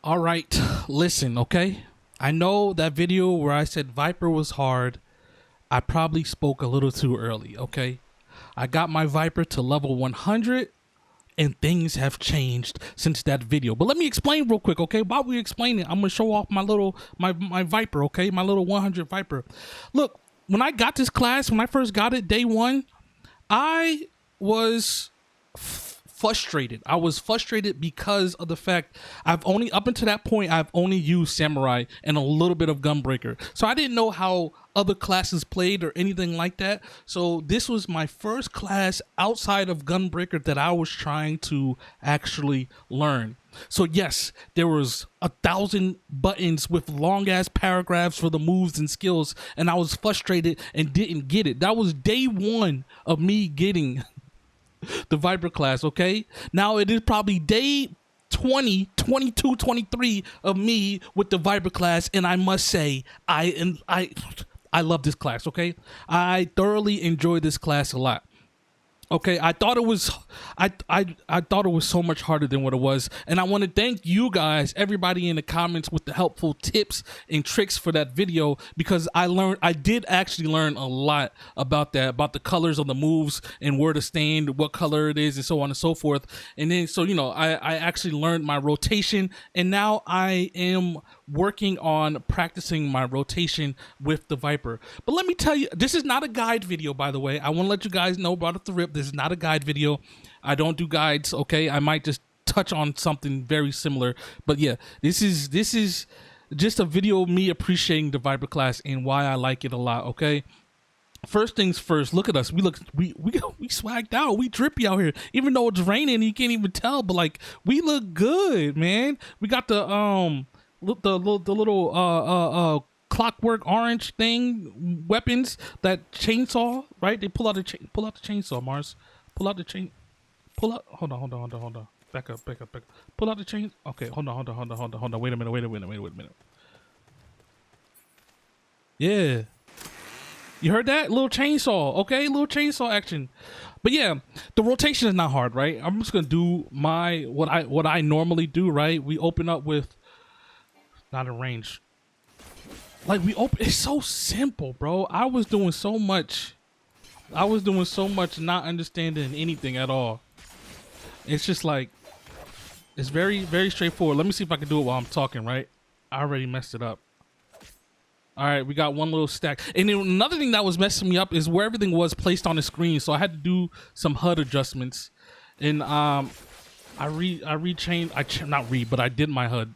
All right, listen, okay? I know that video where I said Viper was hard, I probably spoke a little too early, okay? I got my Viper to level 100 and things have changed since that video. But let me explain real quick, okay? While we explain it, I'm gonna show off my Viper, okay? My little 100 Viper. Look, when I got this class, when I first got it, day one, I was frustrated. I was frustrated because of the fact up until that point, I've only used Samurai and a little bit of Gunbreaker. So I didn't know how other classes played or anything like that. So this was my first class outside of Gunbreaker that I was trying to actually learn. So yes, there was 1,000 buttons with long ass paragraphs for the moves and skills, and I was frustrated and didn't get it. That was day one of me getting the Viper class, okay? Now it is probably day 20, 22, 23 of me with the Viper class, and I must say, I love this class, okay? I thoroughly enjoy this class a lot. Okay, I thought it was so much harder than what it was, and I want to thank you guys, everybody in the comments with the helpful tips and tricks for that video, because I did actually learn a lot about that, about the colors of the moves and where to stand, what color it is, and so on and so forth. And then, so, you know, I actually learned my rotation, and now I am working on practicing my rotation with the Viper. But let me tell you, this is not a guide video, by the way. I want to let you guys know about it, the rip. This is not a guide video. I don't do guides, okay? I might just touch on something very similar. But yeah, this is just a video of me appreciating the Viper class and why I like it a lot, okay? First things first, look at us. We swagged out. We drippy out here. Even though it's raining, you can't even tell, but like, we look good, man. We got the little clockwork orange thing weapons, that chainsaw, right? They pull out the chainsaw, Marz. Pull out. Hold on. Back up. Pull out the chain. Okay, hold on. Wait a minute. Yeah. You heard that? Little chainsaw, okay? Little chainsaw action. But yeah, the rotation is not hard, right? I'm just gonna do what I normally do, right? We open up with not a range. Like it's so simple, bro. I was doing so much not understanding anything at all. It's just like, it's very, very straightforward. Let me see if I can do it while I'm talking, right? I already messed it up. All right, we got one little stack. And then another thing that was messing me up is where everything was placed on the screen. So I had to do some HUD adjustments. And I did my HUD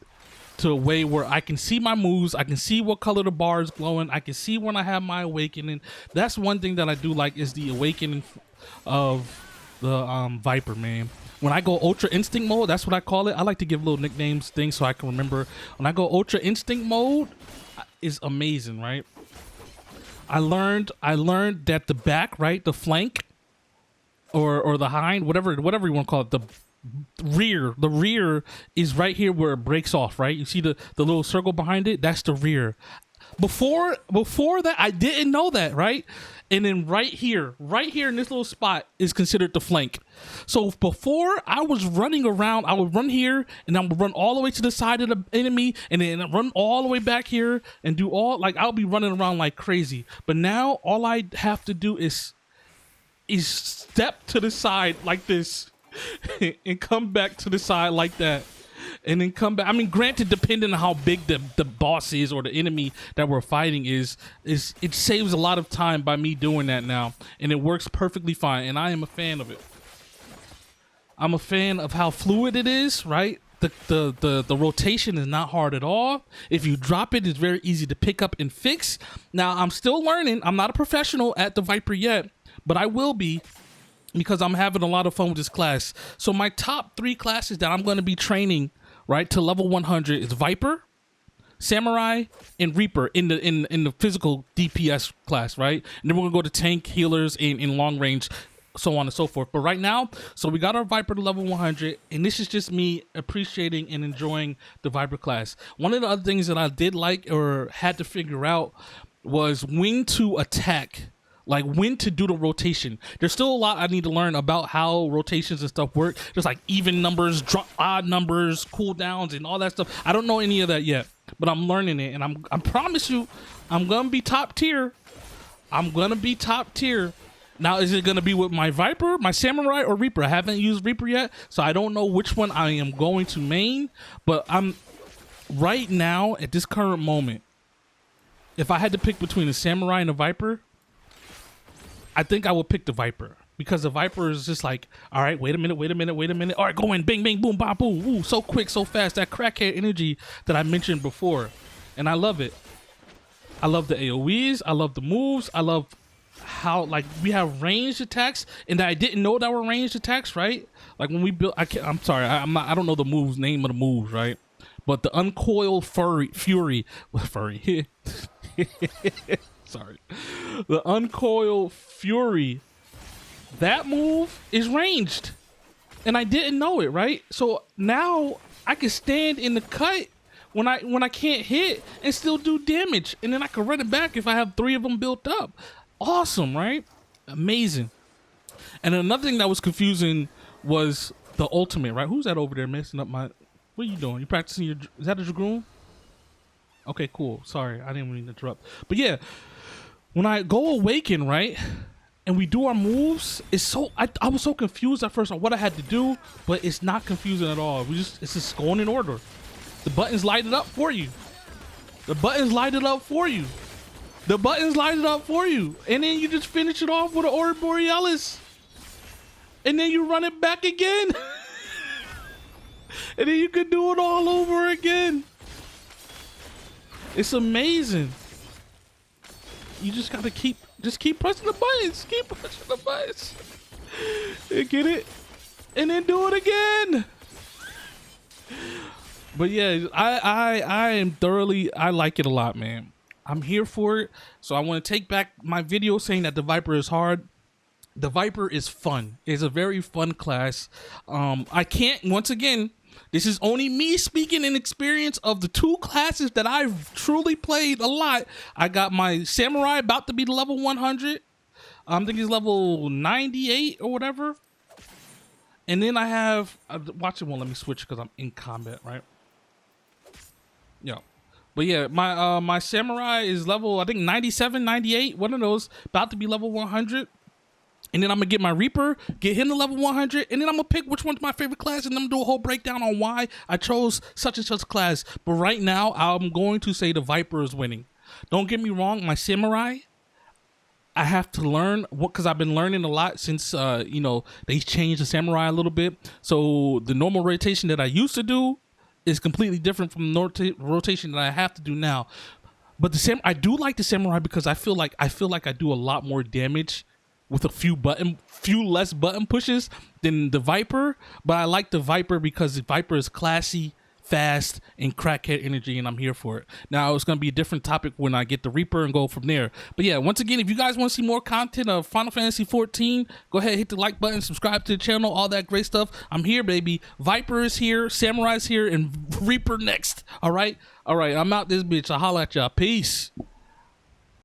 to a way where I can see my moves, I can see what color the bar is glowing, I can see when I have my awakening. That's one thing that I do like, is the awakening of the Viper, man. When I go Ultra Instinct mode, that's what I call it. I like to give little nicknames, things, so I can remember. When I go Ultra Instinct mode, is amazing, right? I learned that the back, right, the flank, or the hind, whatever you want to call it, the rear is right here where it breaks off, right? You see the little circle behind it? That's the rear. Before that, I didn't know that, right? And then right here in this little spot is considered the flank. So before, I was running around, I would run here and I would run all the way to the side of the enemy and then run all the way back here and do I'll be running around like crazy. But now all I have to do is step to the side like this and come back to the side like that, and then come back. I mean, granted, depending on how big the boss is or the enemy that we're fighting is it saves a lot of time by me doing that now, and it works perfectly fine, and I am a fan of it. I'm a fan of how fluid it is, right? The rotation is not hard at all. If you drop it, it's very easy to pick up and fix. Now, I'm still learning. I'm not a professional at the Viper yet, but I will be, because I'm having a lot of fun with this class. So my top 3 classes that I'm going to be training, right, to level 100 is Viper, Samurai, and Reaper in the physical DPS class, right? And then we're going to go to tank, healers, in long range, so on and so forth. But right now, so we got our Viper to level 100, and this is just me appreciating and enjoying the Viper class. One of the other things that I did like or had to figure out was when to attack like when to do the rotation. There's still a lot I need to learn about how rotations and stuff work. There's like even numbers, odd numbers, cooldowns, and all that stuff. I don't know any of that yet, but I'm learning it, and I promise you, I'm gonna be top tier. I'm gonna be top tier. Now, is it gonna be with my Viper, my Samurai, or Reaper? I haven't used Reaper yet, so I don't know which one I am going to main. But I'm right now at this current moment. If I had to pick between the Samurai and the Viper, I think I would pick the Viper, because the Viper is just like, all right, wait a minute. All right, go in, bing, bing, boom, bop, boom. Ooh, so quick, so fast. That crackhead energy that I mentioned before. And I love it. I love the AoEs. I love the moves. I love how, like, we have ranged attacks, and I didn't know that were ranged attacks, right? Like when we built, I'm sorry, I don't know the moves, name of the moves, right? But the Uncoil Fury. Sorry. The Uncoil Fury, that move is ranged, and I didn't know it, right? So now I can stand in the cut when I can't hit and still do damage, and then I can run it back if I have 3 of them built up. Awesome, right? Amazing. And another thing that was confusing was the ultimate, right? Who's that over there messing up my... What are you doing? You practicing your... Is that a Dragoon? Okay, cool. Sorry, I didn't mean to interrupt. But yeah, when I go awaken, right, and we do our moves, it's so... I was so confused at first on what I had to do, but it's not confusing at all. It's just going in order. The buttons light it up for you. The buttons light it up for you. The buttons light it up for you. And then you just finish it off with an Aurora Borealis. And then you run it back again. And then you can do it all over again. It's amazing. You just gotta keep pressing the buttons. Keep pressing the buttons. And get it. And then do it again. But yeah, I am thoroughly, I like it a lot, man. I'm here for it. So I want to take back my video saying that the Viper is hard. The Viper is fun. It's a very fun class. I can't, once again, this is only me speaking in experience of the 2 classes that I've truly played a lot. I got my Samurai about to be level 100. I think he's level 98 or whatever. And then I have, watch it, won't let me switch because I'm in combat, right? Yeah. But yeah, my Samurai is level, I think 97, 98, one of those, about to be level 100. And then I'm gonna get my Reaper, get him to level 100, and then I'm gonna pick which one's my favorite class, and I'm gonna do a whole breakdown on why I chose such and such class. But right now, I'm going to say the Viper is winning. Don't get me wrong, my Samurai, I have to learn, because I've been learning a lot since, you know, they changed the Samurai a little bit. So the normal rotation that I used to do is completely different from the rotation that I have to do now. But I do like the Samurai because I feel like I do a lot more damage with a few less button pushes than the Viper. But I like the Viper because the Viper is classy, fast, and crackhead energy, and I'm here for it. Now, it's going to be a different topic when I get the Reaper and go from there. But yeah, once again, if you guys want to see more content of Final Fantasy XIV, go ahead, hit the like button, subscribe to the channel, all that great stuff. I'm here, baby. Viper is here, Samurai's here, and Reaper next. All right? All right, I'm out this bitch. I'll holla at y'all. Peace.